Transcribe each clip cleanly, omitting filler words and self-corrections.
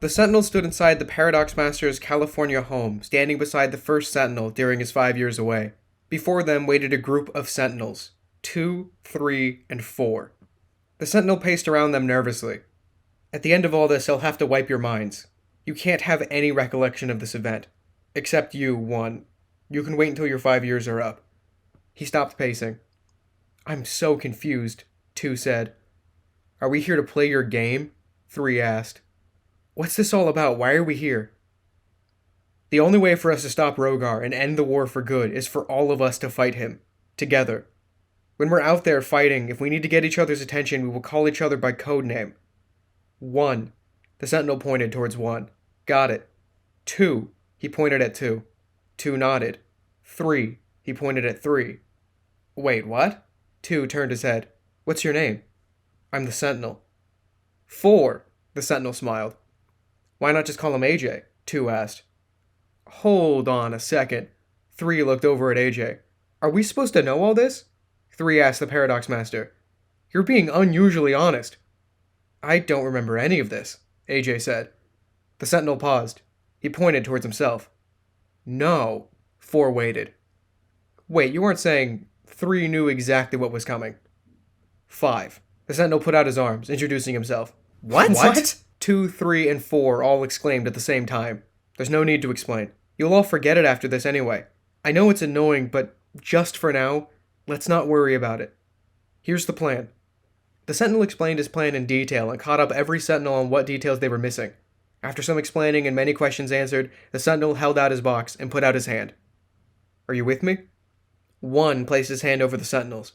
The Sentinel stood inside the Paradox Master's California home, standing beside the first Sentinel during his 5 years away. Before them waited a group of Sentinels. 2, 3, and 4. The Sentinel paced around them nervously. At the end of all this, I'll have to wipe your minds. You can't have any recollection of this event. Except you, 1. You can wait until your 5 years are up. He stopped pacing. I'm so confused, 2 said. Are we here to play your game? 3 asked. What's this all about? Why are we here? The only way for us to stop Rogar and end the war for good is for all of us to fight him. Together. When we're out there fighting, if we need to get each other's attention, we will call each other by code name. 1. The Sentinel pointed towards 1. Got it. 2. He pointed at 2. 2 nodded. 3. He pointed at 3. Wait, what? 2 turned his head. What's your name? I'm the Sentinel. 4. The Sentinel smiled. Why not just call him AJ? 2 asked. Hold on a second. 3 looked over at AJ. Are we supposed to know all this? 3 asked the Paradox Master. You're being unusually honest. I don't remember any of this, AJ said. The Sentinel paused. He pointed towards himself. No. 4 waited. Wait, you weren't saying 3 knew exactly what was coming? 5. The Sentinel put out his arms, introducing himself. What? 2, 3, and 4 all exclaimed at the same time. There's no need to explain. You'll all forget it after this anyway. I know it's annoying, but just for now, let's not worry about it. Here's the plan. The Sentinel explained his plan in detail and caught up every Sentinel on what details they were missing. After some explaining and many questions answered, the Sentinel held out his box and put out his hand. Are you with me? 1 placed his hand over the Sentinel's.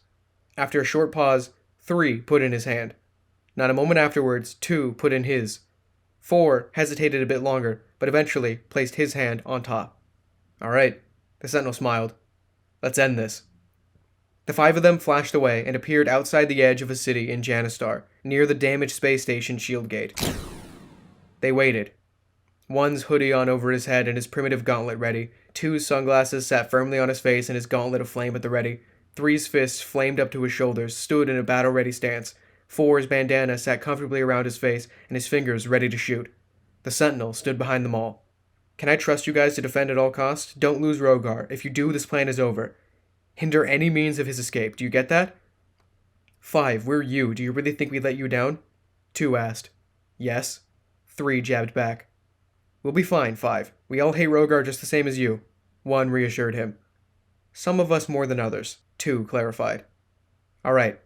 After a short pause, 3 put in his hand. Not a moment afterwards, 2 put in his. 4 hesitated a bit longer, but eventually placed his hand on top. All right, the Sentinel smiled. Let's end this. The 5 of them flashed away and appeared outside the edge of a city in Janistar, near the damaged space station shield gate. They waited. 1's hoodie on over his head and his primitive gauntlet ready. 2's sunglasses sat firmly on his face and his gauntlet aflame at the ready. 3's fists flamed up to his shoulders, stood in a battle-ready stance. 4's bandana sat comfortably around his face and his fingers ready to shoot. The Sentinel stood behind them all. Can I trust you guys to defend at all costs? Don't lose Rogar. If you do, this plan is over. Hinder any means of his escape. Do you get that? 5, we're you. Do you really think we let you down? 2 asked. Yes. 3 jabbed back. We'll be fine, 5. We all hate Rogar just the same as you. 1 reassured him. Some of us more than others. 2 clarified. All right.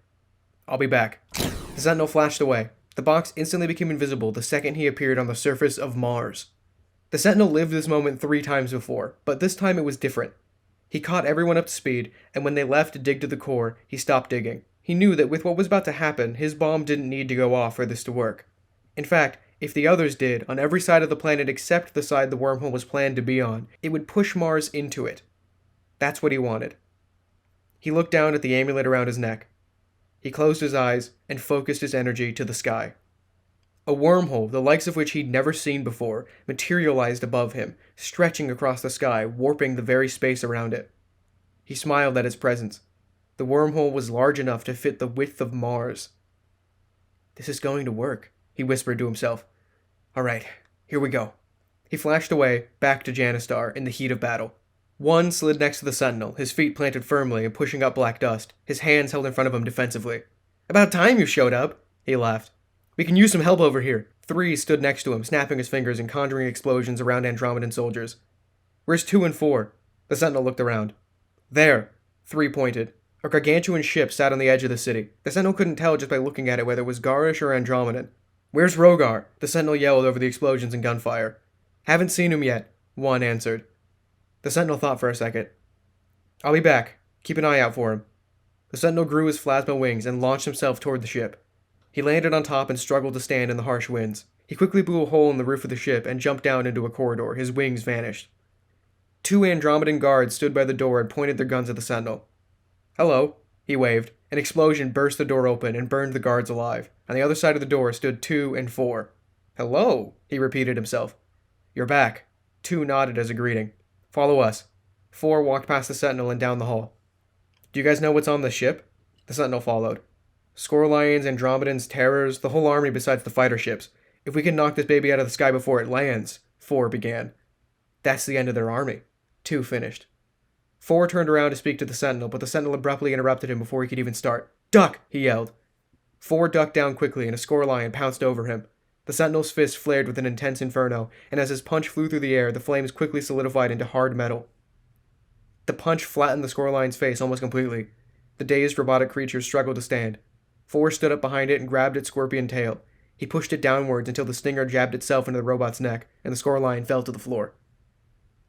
I'll be back. The Sentinel flashed away. The box instantly became invisible the second he appeared on the surface of Mars. The Sentinel lived this moment 3 times before, but this time it was different. He caught everyone up to speed, and when they left to dig to the core, he stopped digging. He knew that with what was about to happen, his bomb didn't need to go off for this to work. In fact, if the others did, on every side of the planet except the side the wormhole was planned to be on, it would push Mars into it. That's what he wanted. He looked down at the amulet around his neck. He closed his eyes and focused his energy to the sky. A wormhole, the likes of which he'd never seen before, materialized above him, stretching across the sky, warping the very space around it. He smiled at its presence. The wormhole was large enough to fit the width of Mars. This is going to work, he whispered to himself. All right, here we go. He flashed away, back to Janistar, in the heat of battle. 1 slid next to the Sentinel, his feet planted firmly and pushing up black dust, his hands held in front of him defensively. About time you showed up, he laughed. We can use some help over here. 3 stood next to him, snapping his fingers and conjuring explosions around Andromedan soldiers. Where's 2 and 4? The Sentinel looked around. There, 3 pointed. A gargantuan ship sat on the edge of the city. The Sentinel couldn't tell just by looking at it whether it was Garish or Andromedan. Where's Rogar? The Sentinel yelled over the explosions and gunfire. Haven't seen him yet, 1 answered. The Sentinel thought for a second. I'll be back. Keep an eye out for him. The Sentinel grew his plasma wings and launched himself toward the ship. He landed on top and struggled to stand in the harsh winds. He quickly blew a hole in the roof of the ship and jumped down into a corridor. His wings vanished. 2 Andromedan guards stood by the door and pointed their guns at the Sentinel. Hello, he waved. An explosion burst the door open and burned the guards alive. On the other side of the door stood 2 and 4. Hello, he repeated himself. You're back. 2 nodded as a greeting. Follow us. 4 walked past the Sentinel and down the hall. Do you guys know what's on the ship? The Sentinel followed. Scorlions, Andromedans, Terrors, the whole army besides the fighter ships. If we can knock this baby out of the sky before it lands, 4 began. That's the end of their army, 2 finished. 4 turned around to speak to the Sentinel, but the Sentinel abruptly interrupted him before he could even start. Duck! He yelled. 4 ducked down quickly, and a score lion pounced over him. The Sentinel's fist flared with an intense inferno, and as his punch flew through the air, the flames quickly solidified into hard metal. The punch flattened the score lion's face almost completely. The dazed robotic creature struggled to stand. 4 stood up behind it and grabbed its scorpion tail. He pushed it downwards until the stinger jabbed itself into the robot's neck, and the score lion fell to the floor.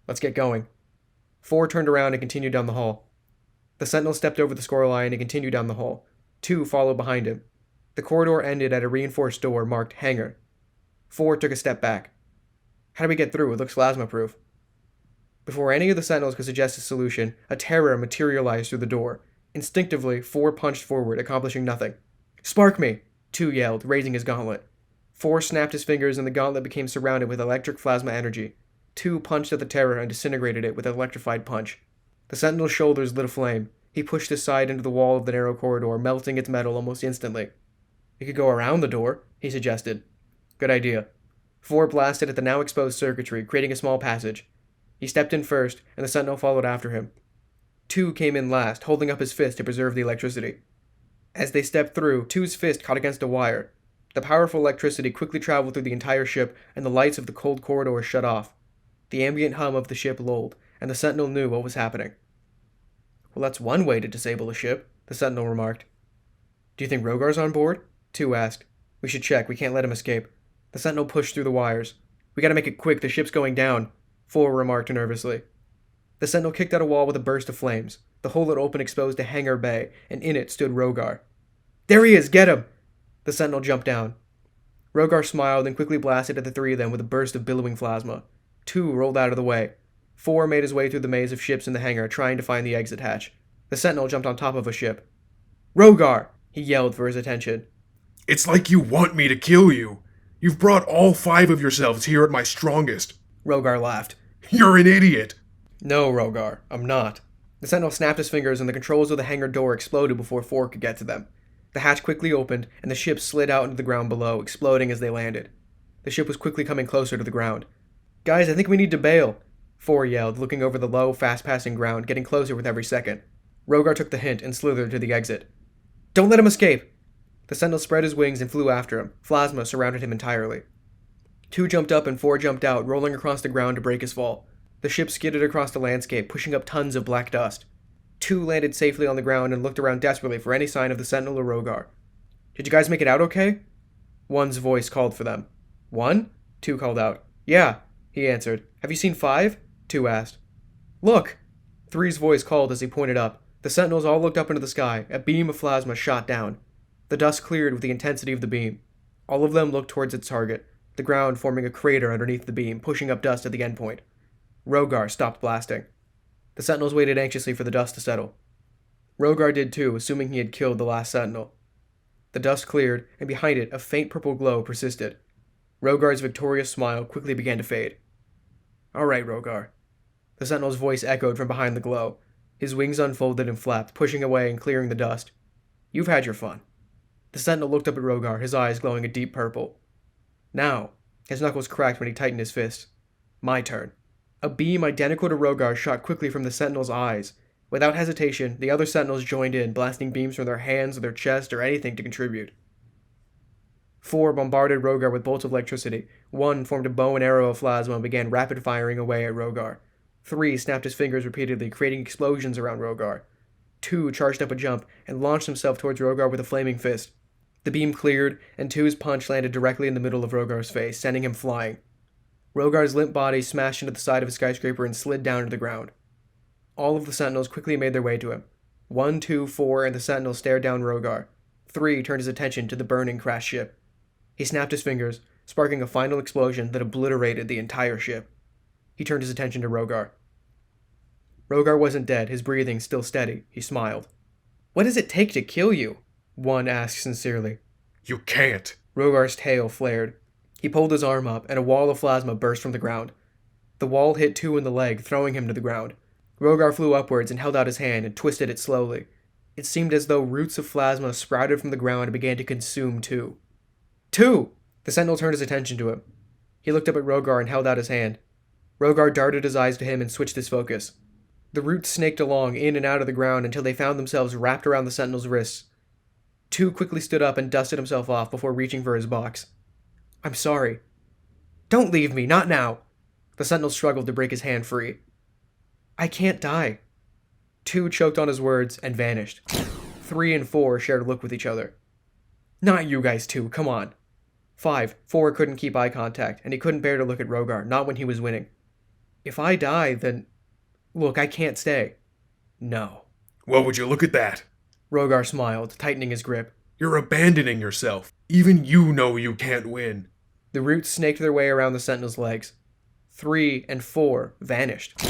Let's get going. 4 turned around and continued down the hall. The Sentinel stepped over the score lion and continued down the hall. 2 followed behind him. The corridor ended at a reinforced door marked Hangar. 4 took a step back. How do we get through? It looks plasma-proof. Before any of the Sentinels could suggest a solution, a terror materialized through the door. Instinctively, 4 punched forward, accomplishing nothing. Spark me! 2 yelled, raising his gauntlet. 4 snapped his fingers and the gauntlet became surrounded with electric plasma energy. 2 punched at the terror and disintegrated it with an electrified punch. The Sentinel's shoulders lit aflame. He pushed his side into the wall of the narrow corridor, melting its metal almost instantly. We could go around the door, he suggested. Good idea. 4 blasted at the now exposed circuitry, creating a small passage. He stepped in first, and the Sentinel followed after him. 2 came in last, holding up his fist to preserve the electricity. As they stepped through, 2's fist caught against a wire. The powerful electricity quickly traveled through the entire ship, and the lights of the cold corridor shut off. The ambient hum of the ship lulled, and the Sentinel knew what was happening. Well, that's one way to disable a ship, the Sentinel remarked. Do you think Rogar's on board? 2 asked. We should check, we can't let him escape. The Sentinel pushed through the wires. We gotta make it quick, the ship's going down, 4 remarked nervously. The Sentinel kicked out a wall with a burst of flames. The hole had opened exposed a hangar bay, and in it stood Rogar. There he is, get him! The Sentinel jumped down. Rogar smiled and quickly blasted at the 3 of them with a burst of billowing plasma. 2 rolled out of the way. 4 made his way through the maze of ships in the hangar, trying to find the exit hatch. The Sentinel jumped on top of a ship. Rogar! He yelled for his attention. It's like you want me to kill you. You've brought all 5 of yourselves here at my strongest. Rogar laughed. You're an idiot. No, Rogar, I'm not. The Sentinel snapped his fingers and the controls of the hangar door exploded before 4 could get to them. The hatch quickly opened, and the ship slid out into the ground below, exploding as they landed. The ship was quickly coming closer to the ground. Guys, I think we need to bail, 4 yelled, looking over the low, fast-passing ground, getting closer with every second. Rogar took the hint and slithered to the exit. Don't let him escape! The Sentinel spread his wings and flew after him. Plasma surrounded him entirely. 2 jumped up and 4 jumped out, rolling across the ground to break his fall. The ship skidded across the landscape, pushing up tons of black dust. 2 landed safely on the ground and looked around desperately for any sign of the Sentinel or Rogar. Did you guys make it out okay? 1's voice called for them. 1? 2 called out. Yeah, he answered. Have you seen 5? 2 asked. Look! 3's voice called as he pointed up. The Sentinels all looked up into the sky. A beam of plasma shot down. The dust cleared with the intensity of the beam. All of them looked towards its target, the ground forming a crater underneath the beam, pushing up dust at the endpoint. Rogar stopped blasting. The Sentinels waited anxiously for the dust to settle. Rogar did too, assuming he had killed the last Sentinel. The dust cleared, and behind it a faint purple glow persisted. Rogar's victorious smile quickly began to fade. All right, Rogar. The Sentinel's voice echoed from behind the glow. His wings unfolded and flapped, pushing away and clearing the dust. You've had your fun. The Sentinel looked up at Rogar, his eyes glowing a deep purple. Now, his knuckles cracked when he tightened his fists. My turn. A beam identical to Rogar's shot quickly from the Sentinel's eyes. Without hesitation, the other Sentinels joined in, blasting beams from their hands or their chest or anything to contribute. 4 bombarded Rogar with bolts of electricity. 1 formed a bow and arrow of plasma and began rapid firing away at Rogar. 3 snapped his fingers repeatedly, creating explosions around Rogar. 2 charged up a jump and launched himself towards Rogar with a flaming fist. The beam cleared, and 2's punch landed directly in the middle of Rogar's face, sending him flying. Rogar's limp body smashed into the side of a skyscraper and slid down to the ground. All of the Sentinels quickly made their way to him. 1, 2, 4, and the Sentinel stared down Rogar. 3 turned his attention to the burning crashed ship. He snapped his fingers, sparking a final explosion that obliterated the entire ship. He turned his attention to Rogar. Rogar wasn't dead, his breathing still steady. He smiled. What does it take to kill you? 1 asked sincerely. You can't. Rogar's tail flared. He pulled his arm up, and a wall of plasma burst from the ground. The wall hit 2 in the leg, throwing him to the ground. Rogar flew upwards and held out his hand and twisted it slowly. It seemed as though roots of plasma sprouted from the ground and began to consume 2. 2! The Sentinel turned his attention to him. He looked up at Rogar and held out his hand. Rogar darted his eyes to him and switched his focus. The roots snaked along in and out of the ground until they found themselves wrapped around the Sentinel's wrists. Two quickly stood up and dusted himself off before reaching for his box. I'm sorry. Don't leave me, not now. The Sentinel struggled to break his hand free. I can't die. Two choked on his words and vanished. 3 and 4 shared a look with each other. Not you guys too, come on. 4 couldn't keep eye contact, and he couldn't bear to look at Rogar, not when he was winning. If I die, then... Look, I can't stay. No. Well, would you look at that? Rogar smiled, tightening his grip. You're abandoning yourself. Even you know you can't win. The roots snaked their way around the Sentinel's legs. 3 and 4 vanished.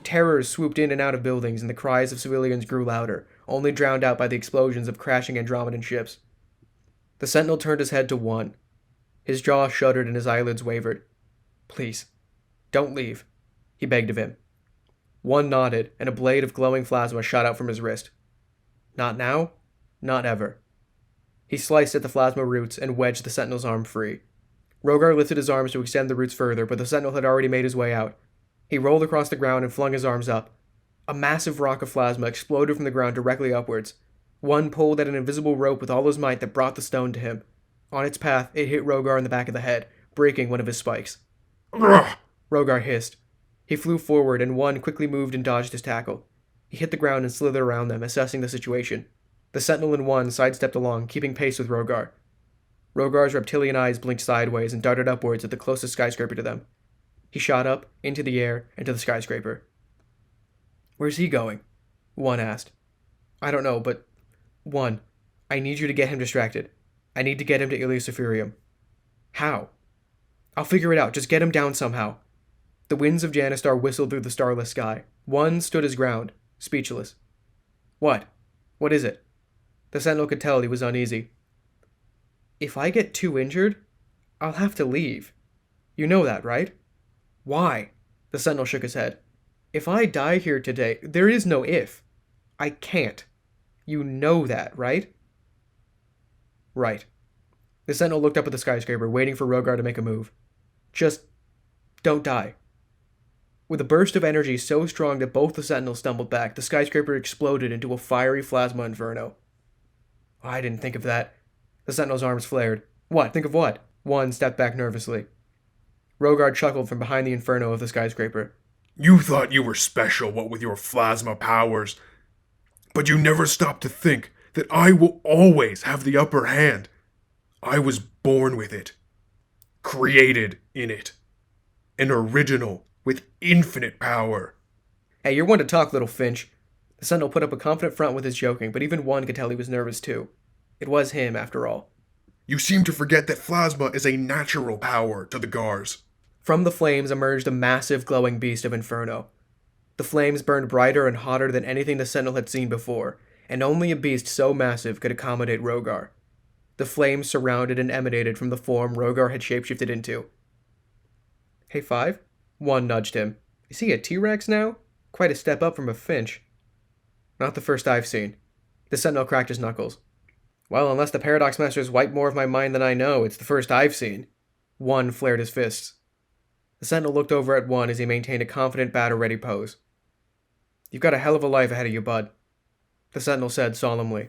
Terrors swooped in and out of buildings, and the cries of civilians grew louder, only drowned out by the explosions of crashing Andromedan ships. The Sentinel turned his head to 1. His jaw shuddered and his eyelids wavered. Please, don't leave, he begged of him. 1 nodded, and a blade of glowing plasma shot out from his wrist. Not now, not ever. He sliced at the plasma roots and wedged the Sentinel's arm free. Rogar lifted his arms to extend the roots further, but the Sentinel had already made his way out. He rolled across the ground and flung his arms up. A massive rock of plasma exploded from the ground directly upwards. 1 pulled at an invisible rope with all his might that brought the stone to him. On its path, it hit Rogar in the back of the head, breaking one of his spikes. Ugh. Rogar hissed. He flew forward, and 1 quickly moved and dodged his tackle. He hit the ground and slithered around them, assessing the situation. The Sentinel and 1 sidestepped along, keeping pace with Rogar. Rogar's reptilian eyes blinked sideways and darted upwards at the closest skyscraper to them. He shot up, into the air, and to the skyscraper. Where's he going? 1 asked. I don't know, but... 1, I need you to get him distracted. I need to get him to Illiosopherium. How? I'll figure it out, just get him down somehow. The winds of Janistar whistled through the starless sky. 1 stood his ground, speechless. What? What is it? The Sentinel could tell he was uneasy. If I get too injured, I'll have to leave. You know that, right? Why? The Sentinel shook his head. If I die here today, there is no if. I can't. You know that, right? Right. The Sentinel looked up at the skyscraper, waiting for Rogar to make a move. Just don't die. With a burst of energy so strong that both the Sentinels stumbled back, the skyscraper exploded into a fiery plasma inferno. I didn't think of that. The Sentinel's arms flared. What? Think of what? 1 stepped back nervously. Rogar chuckled from behind the inferno of the skyscraper. You thought you were special, what with your plasma powers. But you never stopped to think that I will always have the upper hand. I was born with it. Created in it. An original with infinite power. Hey, you're one to talk, little Finch. The Sentinel put up a confident front with his joking, but even 1 could tell he was nervous too. It was him, after all. You seem to forget that plasma is a natural power to the Gars. From the flames emerged a massive glowing beast of inferno. The flames burned brighter and hotter than anything the Sentinel had seen before, and only a beast so massive could accommodate Rogar. The flames surrounded and emanated from the form Rogar had shapeshifted into. Hey, 5? 1 nudged him. Is he a T-Rex now? Quite a step up from a Finch. Not the first I've seen. The Sentinel cracked his knuckles. Well, unless the Paradox Masters wipe more of my mind than I know, it's the first I've seen. 1 flared his fists. The Sentinel looked over at 1 as he maintained a confident battle-ready pose. You've got a hell of a life ahead of you, bud. The Sentinel said solemnly.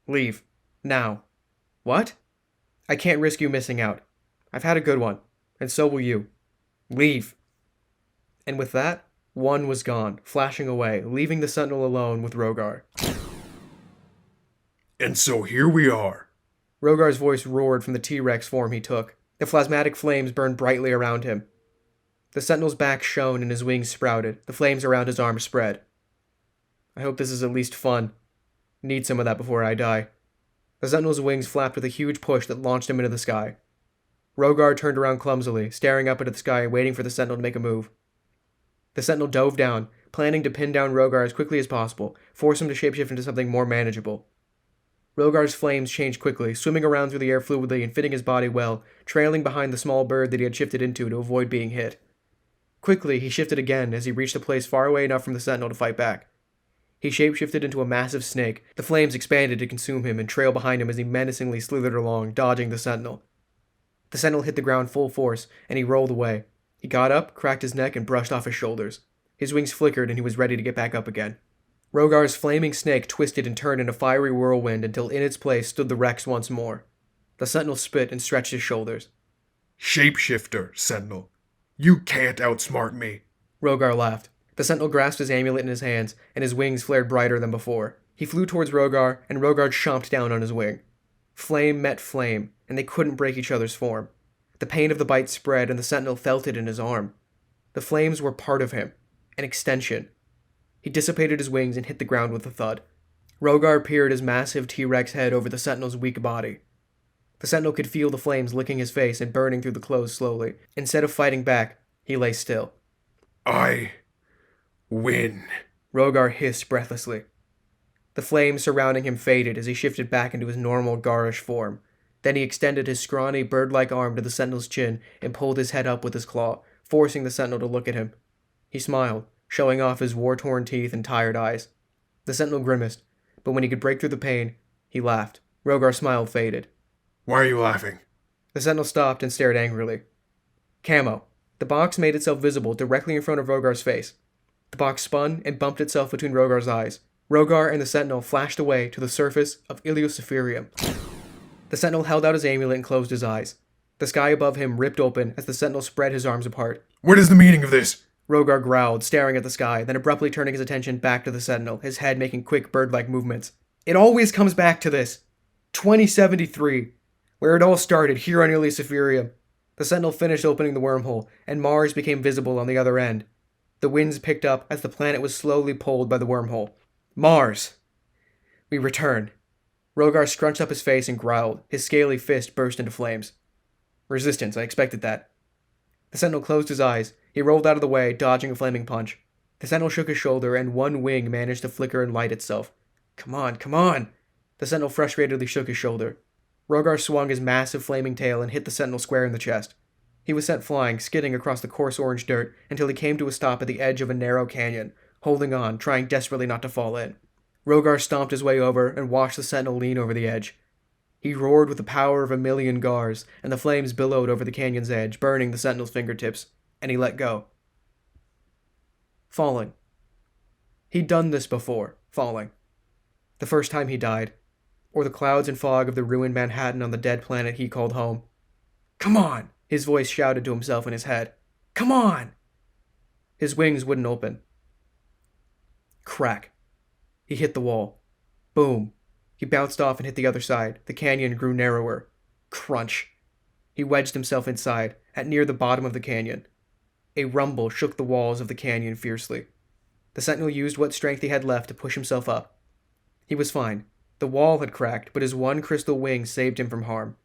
Leave. Now. What? I can't risk you missing out. I've had a good one, and so will you. Leave. And with that, 1 was gone, flashing away, leaving the Sentinel alone with Rogar. And so here we are. Rogar's voice roared from the T-Rex form he took. The plasmatic flames burned brightly around him. The Sentinel's back shone and his wings sprouted. The flames around his arms spread. I hope this is at least fun. Need some of that before I die. The Sentinel's wings flapped with a huge push that launched him into the sky. Rogar turned around clumsily, staring up into the sky, waiting for the Sentinel to make a move. The Sentinel dove down, planning to pin down Rogar as quickly as possible, force him to shapeshift into something more manageable. Rogar's flames changed quickly, swimming around through the air fluidly and fitting his body well, trailing behind the small bird that he had shifted into to avoid being hit. Quickly, he shifted again as he reached a place far away enough from the Sentinel to fight back. He shapeshifted into a massive snake. The flames expanded to consume him and trail behind him as he menacingly slithered along, dodging the Sentinel. The Sentinel hit the ground full force, and he rolled away. He got up, cracked his neck, and brushed off his shoulders. His wings flickered, and he was ready to get back up again. Rogar's flaming snake twisted and turned in a fiery whirlwind until in its place stood the Rex once more. The Sentinel spit and stretched his shoulders. Shapeshifter, Sentinel. You can't outsmart me. Rogar laughed. The Sentinel grasped his amulet in his hands, and his wings flared brighter than before. He flew towards Rogar, and Rogar chomped down on his wing. Flame met flame, and they couldn't break each other's form. The pain of the bite spread, and the Sentinel felt it in his arm. The flames were part of him, an extension. He dissipated his wings and hit the ground with a thud. Rogar peered his massive T-Rex head over the Sentinel's weak body. The Sentinel could feel the flames licking his face and burning through the clothes slowly. Instead of fighting back, he lay still. I win, Rogar hissed breathlessly. The flames surrounding him faded as he shifted back into his normal garish form. Then he extended his scrawny, bird-like arm to the Sentinel's chin and pulled his head up with his claw, forcing the Sentinel to look at him. He smiled, showing off his war-torn teeth and tired eyes. The Sentinel grimaced, but when he could break through the pain, he laughed. Rogar's smile faded. Why are you laughing? The Sentinel stopped and stared angrily. Camo. The box made itself visible directly in front of Rogar's face. The box spun and bumped itself between Rogar's eyes. Rogar and the Sentinel flashed away to the surface of Illiosopherium. The Sentinel held out his amulet and closed his eyes. The sky above him ripped open as the Sentinel spread his arms apart. What is the meaning of this? Rogar growled, staring at the sky, then abruptly turning his attention back to the Sentinel, his head making quick bird-like movements. It always comes back to this. 2073. Where it all started, here on Illiosopherium. The Sentinel finished opening the wormhole, and Mars became visible on the other end. The winds picked up as the planet was slowly pulled by the wormhole. Mars! We return. Rogar scrunched up his face and growled. His scaly fist burst into flames. Resistance, I expected that. The Sentinel closed his eyes. He rolled out of the way, dodging a flaming punch. The Sentinel shook his shoulder, and one wing managed to flicker and light itself. Come on, come on! The Sentinel frustratedly shook his shoulder. Rogar swung his massive flaming tail and hit the Sentinel square in the chest. He was sent flying, skidding across the coarse orange dirt until he came to a stop at the edge of a narrow canyon, holding on, trying desperately not to fall in. Rogar stomped his way over and watched the Sentinel lean over the edge. He roared with the power of 1,000,000 gars, and the flames billowed over the canyon's edge, burning the Sentinel's fingertips, and he let go. Falling. He'd done this before, falling. The first time he died, or the clouds and fog of the ruined Manhattan on the dead planet he called home. Come on! His voice shouted to himself in his head. Come on! His wings wouldn't open. Crack. He hit the wall. Boom. He bounced off and hit the other side. The canyon grew narrower. Crunch. He wedged himself inside, at near the bottom of the canyon. A rumble shook the walls of the canyon fiercely. The Sentinel used what strength he had left to push himself up. He was fine. The wall had cracked, but his one crystal wing saved him from harm.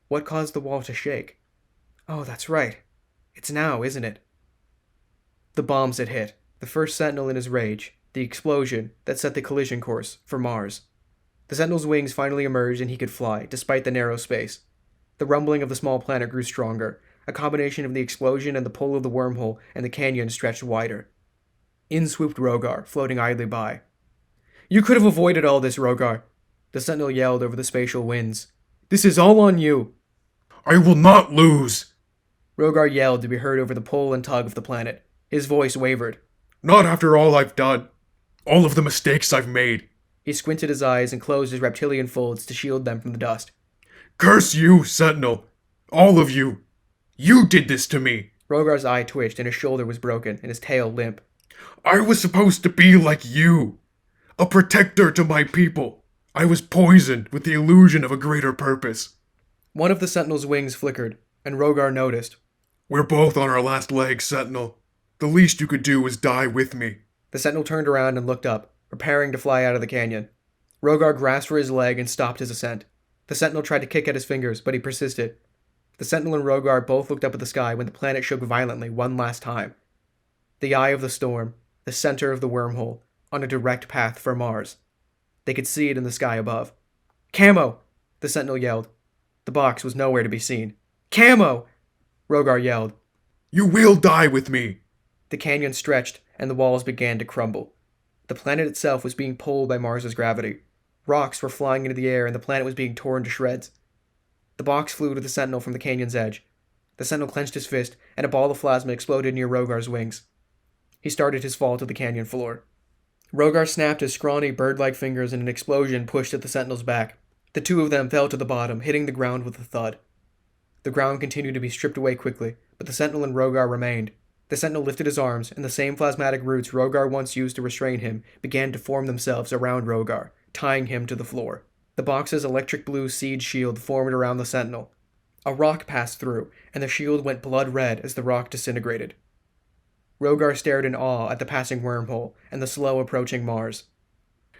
What caused the wall to shake? Oh, that's right. It's now, isn't it? The bombs had hit. The first Sentinel in his rage. The explosion that set the collision course for Mars. The Sentinel's wings finally emerged and he could fly, despite the narrow space. The rumbling of the small planet grew stronger. A combination of the explosion and the pull of the wormhole, and the canyon stretched wider. In swooped Rogar, floating idly by. You could have avoided all this, Rogar. The Sentinel yelled over the spatial winds. This is all on you. I will not lose. Rogar yelled to be heard over the pull and tug of the planet. His voice wavered. Not after all I've done. All of the mistakes I've made. He squinted his eyes and closed his reptilian folds to shield them from the dust. Curse you, Sentinel. All of you. You did this to me. Rogar's eye twitched and his shoulder was broken and his tail limp. I was supposed to be like you. A protector to my people. I was poisoned with the illusion of a greater purpose. One of the Sentinel's wings flickered, and Rogar noticed. We're both on our last legs, Sentinel. The least you could do was die with me. The Sentinel turned around and looked up, preparing to fly out of the canyon. Rogar grasped for his leg and stopped his ascent. The Sentinel tried to kick at his fingers, but he persisted. The Sentinel and Rogar both looked up at the sky when the planet shook violently one last time. The eye of the storm, the center of the wormhole, on a direct path for Mars. They could see it in the sky above. Camo! The Sentinel yelled. The box was nowhere to be seen. Camo! Rogar yelled. You will die with me! The canyon stretched, and the walls began to crumble. The planet itself was being pulled by Mars's gravity. Rocks were flying into the air, and the planet was being torn to shreds. The box flew to the Sentinel from the canyon's edge. The Sentinel clenched his fist, and a ball of plasma exploded near Rogar's wings. He started his fall to the canyon floor. Rogar snapped his scrawny, bird-like fingers, and an explosion pushed at the Sentinel's back. The two of them fell to the bottom, hitting the ground with a thud. The ground continued to be stripped away quickly, but the Sentinel and Rogar remained. The Sentinel lifted his arms, and the same plasmatic roots Rogar once used to restrain him began to form themselves around Rogar, tying him to the floor. The box's electric blue seed shield formed around the Sentinel. A rock passed through, and the shield went blood red as the rock disintegrated. Rogar stared in awe at the passing wormhole and the slow approaching Mars.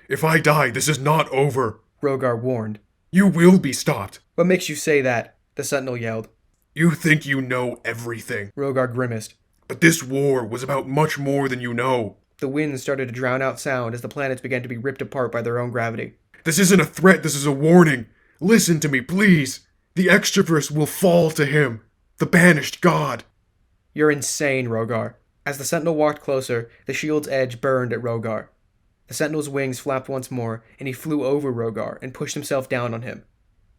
If I die, this is not over, Rogar warned. You will be stopped. What makes you say that? The Sentinel yelled. You think you know everything. Rogar grimaced. But this war was about much more than you know. The winds started to drown out sound as the planets began to be ripped apart by their own gravity. This isn't a threat, this is a warning. Listen to me, please. The Extraverse will fall to him, the banished god. You're insane, Rogar. As the Sentinel walked closer, the shield's edge burned at Rogar. The Sentinel's wings flapped once more, and he flew over Rogar and pushed himself down on him.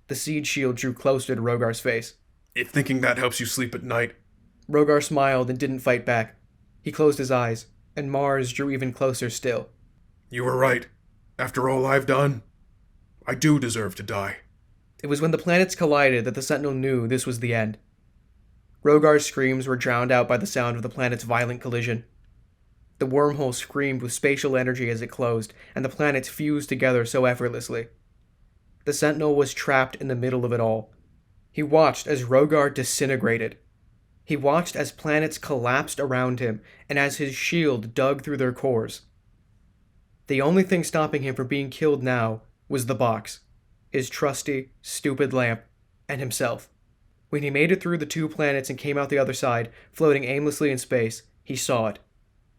The seed shield drew closer to Rogar's face. If thinking that helps you sleep at night. Rogar smiled and didn't fight back. He closed his eyes, and Mars drew even closer still. You were right. After all I've done, I do deserve to die. It was when the planets collided that the Sentinel knew this was the end. Rogar's screams were drowned out by the sound of the planet's violent collision. The wormhole screamed with spatial energy as it closed, and the planets fused together so effortlessly. The Sentinel was trapped in the middle of it all. He watched as Rogar disintegrated. He watched as planets collapsed around him, and as his shield dug through their cores. The only thing stopping him from being killed now was the box, his trusty, stupid lamp, and himself. When he made it through the two planets and came out the other side, floating aimlessly in space, he saw it.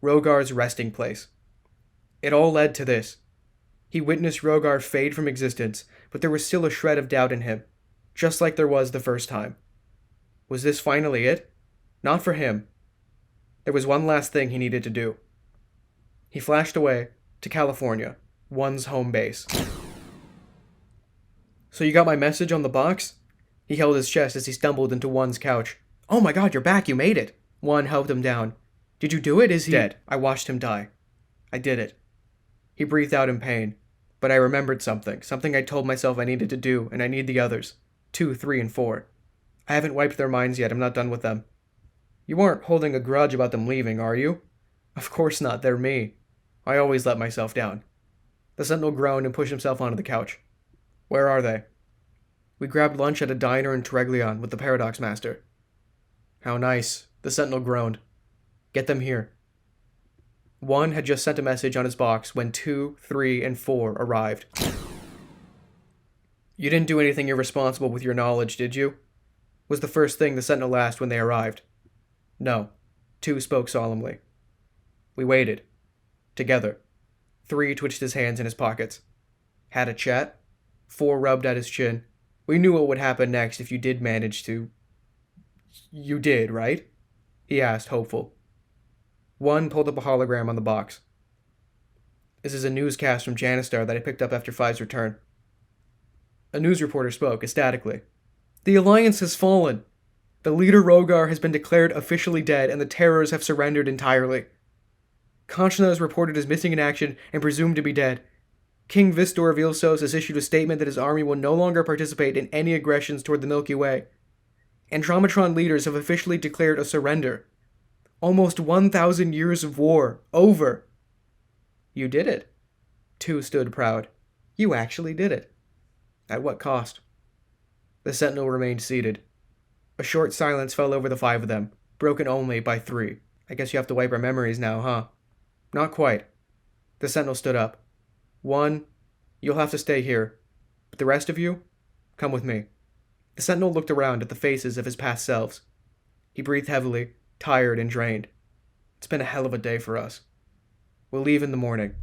Rogar's resting place. It all led to this. He witnessed Rogar fade from existence, but there was still a shred of doubt in him, just like there was the first time. Was this finally it? Not for him. There was one last thing he needed to do. He flashed away to California, One's home base. So you got my message on the box? He held his chest as he stumbled into One's couch. Oh my god, you're back, you made it! One helped him down. Did you do it? Is he dead? I watched him die. I did it. He breathed out in pain. But I remembered something I told myself I needed to do, and I need the others. 2, 3, and 4. I haven't wiped their minds yet, I'm not done with them. You aren't holding a grudge about them leaving, are you? Of course not, they're me. I always let myself down. The Sentinel groaned and pushed himself onto the couch. Where are they? We grabbed lunch at a diner in Treglion with the Paradox Master. How nice, the Sentinel groaned. Get them here. 1 had just sent a message on his box when 2, 3, and 4 arrived. You didn't do anything irresponsible with your knowledge, did you? Was the first thing the Sentinel asked when they arrived. No. 2 spoke solemnly. We waited. Together. 3 twitched his hands in his pockets. Had a chat. 4 rubbed at his chin. We knew what would happen next if you did manage to... You did, right? He asked, hopeful. 1 pulled up a hologram on the box. This is a newscast from Janistar that I picked up after 5's return. A news reporter spoke, ecstatically. The Alliance has fallen. The leader Rogar has been declared officially dead, and the Terrors have surrendered entirely. Conchna is reported as missing in action and presumed to be dead. King Vistor of Ilsos has issued a statement that his army will no longer participate in any aggressions toward the Milky Way. Andrometron leaders have officially declared a surrender. Almost 1,000 years of war. Over. You did it. 2 stood proud. You actually did it. At what cost? The Sentinel remained seated. A short silence fell over the 5 of them, broken only by 3. I guess you have to wipe our memories now, huh? Not quite. The Sentinel stood up. 1, you'll have to stay here. But the rest of you, come with me. The Sentinel looked around at the faces of his past selves. He breathed heavily, tired and drained. It's been a hell of a day for us. We'll leave in the morning.